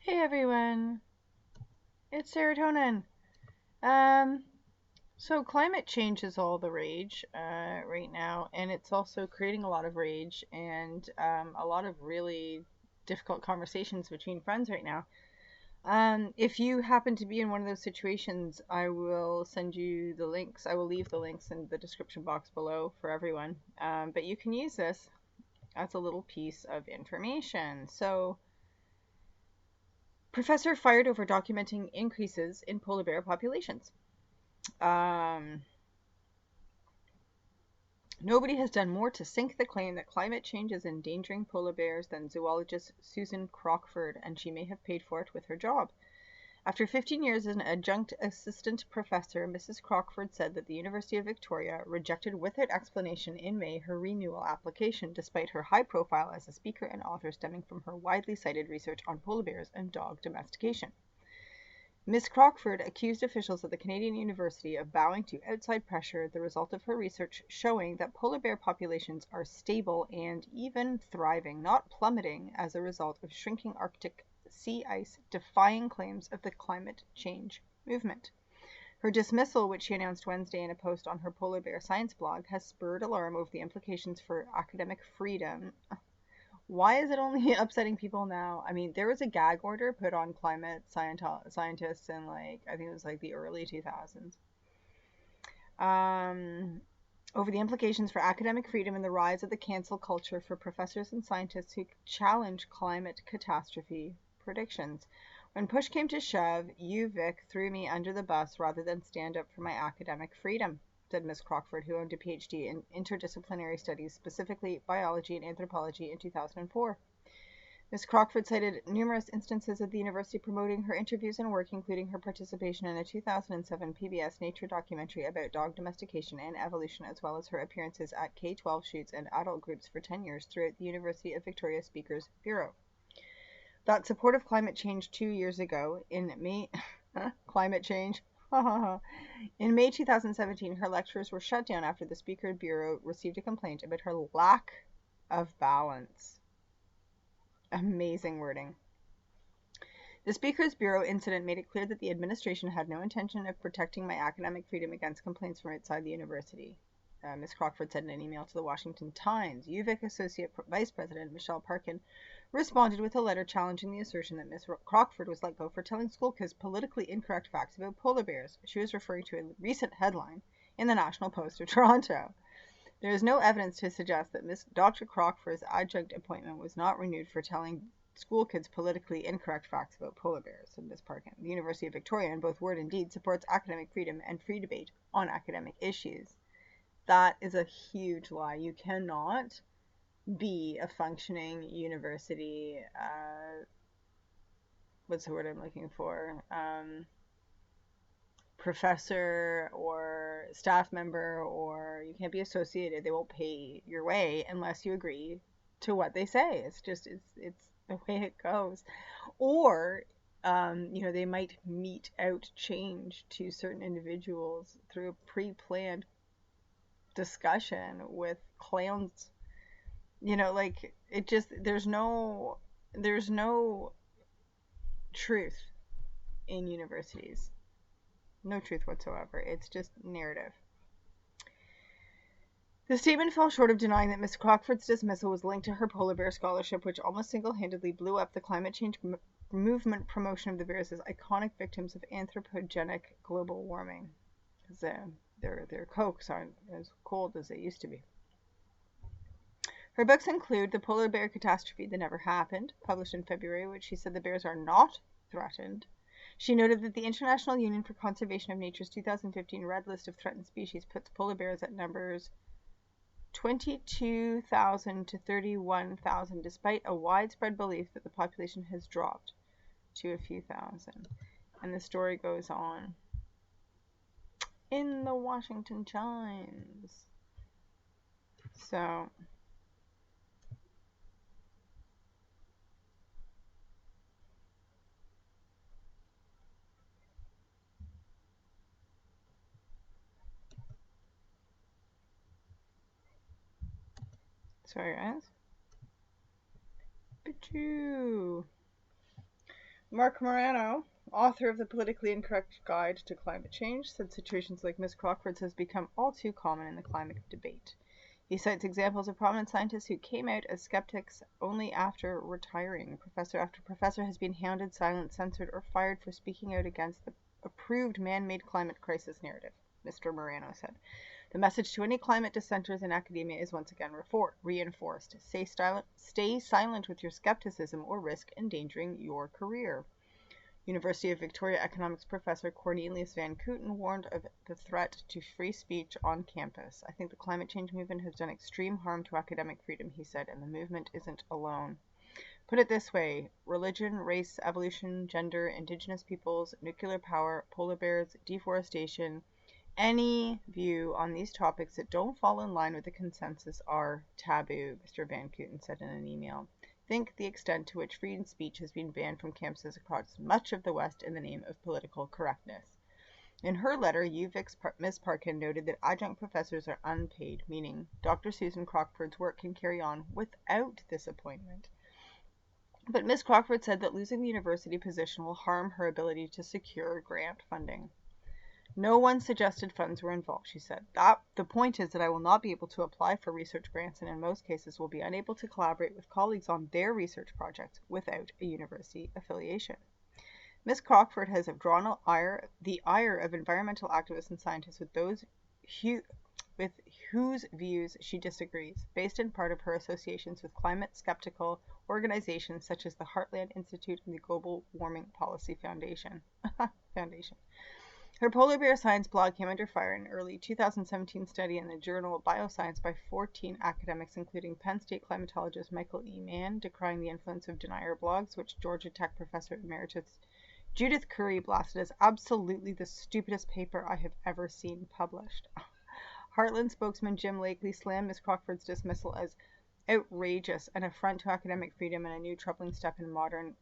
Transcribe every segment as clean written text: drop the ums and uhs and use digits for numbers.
Hey everyone, it's serotonin. Um, so climate change is all the rage right now, and it's also creating a lot of rage and a lot of really difficult conversations between friends right now. If you happen to be in one of those situations, I will send you the links. I will leave the links in the description box below for everyone. But you can use this as a little piece of information. So, professor fired over documenting increases in polar bear populations. Um, Nobody has done more to sink the claim that climate change is endangering polar bears than zoologist Susan Crockford, and she may have paid for it with her job. After 15 years as an adjunct assistant professor, Mrs. Crockford said that the University of Victoria rejected without explanation in May her renewal application, despite her high profile as a speaker and author stemming from her widely cited research on polar bears and dog domestication. Miss Crockford accused officials at the Canadian University of bowing to outside pressure, the result of her research showing that polar bear populations are stable and even thriving, not plummeting as a result of shrinking Arctic sea ice, defying claims of the climate change movement. Her dismissal, which she announced Wednesday in a post on her polar bear science blog, has spurred alarm over the implications for academic freedom. Why is it only upsetting people now? I mean, there was a gag order put on climate scientists in, like, I think it was like the early 2000s. Um, Over the implications for academic freedom and the rise of the cancel culture for professors and scientists who challenge climate catastrophe predictions. When push came to shove, UVic threw me under the bus rather than stand up for my academic freedom, said Miss Crockford, who owned a PhD in interdisciplinary studies, specifically biology and anthropology, in 2004. Ms. Crockford cited numerous instances of the university promoting her interviews and work, including her participation in a 2007 PBS Nature documentary about dog domestication and evolution, as well as her appearances at K-12 shoots and adult groups for 10 years throughout the University of Victoria Speakers Bureau. That support of climate change 2 years ago in May, climate change. In May 2017, her lectures were shut down after the Speaker Bureau received a complaint about her lack of balance. Amazing wording. The Speaker's Bureau incident made it clear that the administration had no intention of protecting my academic freedom against complaints from outside the university. Ms. Crockford said in an email to the Washington Times. UVic Associate Vice President Michelle Parkin responded with a letter challenging the assertion that Ms. Crockford was let go for telling school kids politically incorrect facts about polar bears. She was referring to a recent headline in the National Post of Toronto. There is no evidence to suggest that Miss Dr. Crockford's adjunct appointment was not renewed for telling school kids politically incorrect facts about polar bears, said Ms. Parkin. The University of Victoria, in both word and deed, supports academic freedom and free debate on academic issues. That is a huge lie. You cannot be a functioning university, what's the word I'm looking for? Professor or staff member, or you can't be associated. They won't pay your way unless you agree to what they say. It's the way it goes. Or they might mete out change to certain individuals through a pre-planned discussion with clowns. Like, it just, there's no truth in universities. No truth whatsoever. It's just narrative. The statement fell short of denying that Miss Crockford's dismissal was linked to her polar bear scholarship, which almost single-handedly blew up the climate change movement promotion of the bears as iconic victims of anthropogenic global warming. Because their cokes aren't as cold as they used to be. Her books include The Polar Bear Catastrophe That Never Happened, published in February, which she said the bears are not threatened. She noted that the International Union for Conservation of Nature's 2015 Red List of Threatened Species puts polar bears at numbers 22,000 to 31,000, despite a widespread belief that the population has dropped to a few thousand. And the story goes on in the Washington Times. So, sorry guys. Pachoo. Mark Morano, author of The Politically Incorrect Guide to Climate Change, said situations like Ms. Crockford's has become all too common in the climate debate. He cites examples of prominent scientists who came out as skeptics only after retiring. Professor after professor has been hounded, silenced, censored, or fired for speaking out against the approved man-made climate crisis narrative, Mr. Morano said. The message to any climate dissenters in academia is once again reinforced. Stay silent with your skepticism or risk endangering your career. University of Victoria economics professor Cornelius Van Kooten warned of the threat to free speech on campus. I think the climate change movement has done extreme harm to academic freedom, he said, and the movement isn't alone. Put it this way: religion, race, evolution, gender, indigenous peoples, nuclear power, polar bears, deforestation, any view on these topics that don't fall in line with the consensus are taboo, Mr. Van Kooten said in an email. Think the extent to which free speech has been banned from campuses across much of the West in the name of political correctness. In her letter, UVic's Ms. Parkin noted that adjunct professors are unpaid, meaning Dr. Susan Crockford's work can carry on without this appointment. But Ms. Crockford said that losing the university position will harm her ability to secure grant funding. No one suggested funds were involved, she said. The point is that I will not be able to apply for research grants and in most cases will be unable to collaborate with colleagues on their research projects without a university affiliation. Ms. Crockford has drawn the ire of environmental activists and scientists with whose views she disagrees, based in part of her associations with climate skeptical organizations such as the Heartland Institute and the Global Warming Policy Foundation. Her polar bear science blog came under fire in an early 2017 study in the journal Bioscience by 14 academics, including Penn State climatologist Michael E. Mann, decrying the influence of denier blogs, which Georgia Tech professor emeritus Judith Curry blasted as absolutely the stupidest paper I have ever seen published. Heartland spokesman Jim Lakely slammed Ms. Crockford's dismissal as outrageous, an affront to academic freedom, and a new troubling step in modern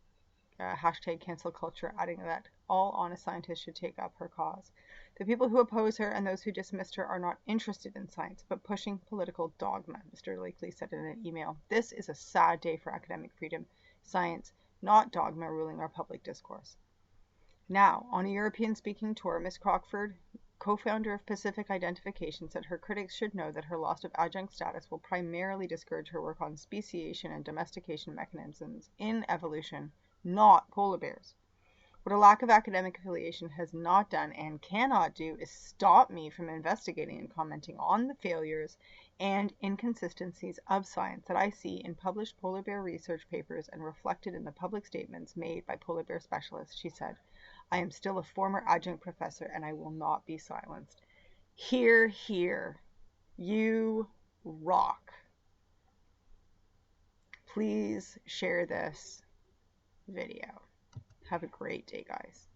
hashtag cancel culture, adding that all honest scientists should take up her cause. The people who oppose her and those who dismissed her are not interested in science, but pushing political dogma, Mr. Lakely said in an email. This is a sad day for academic freedom. Science, not dogma, ruling our public discourse. Now, on a European speaking tour, Ms. Crockford, co-founder of Pacific Identification, said her critics should know that her loss of adjunct status will primarily discourage her work on speciation and domestication mechanisms in evolution, not polar bears. What a lack of academic affiliation has not done and cannot do is stop me from investigating and commenting on the failures and inconsistencies of science that I see in published polar bear research papers and reflected in the public statements made by polar bear specialists, she said. I am still a former adjunct professor and I will not be silenced. Hear, hear. You rock. Please share this video. Have a great day, guys.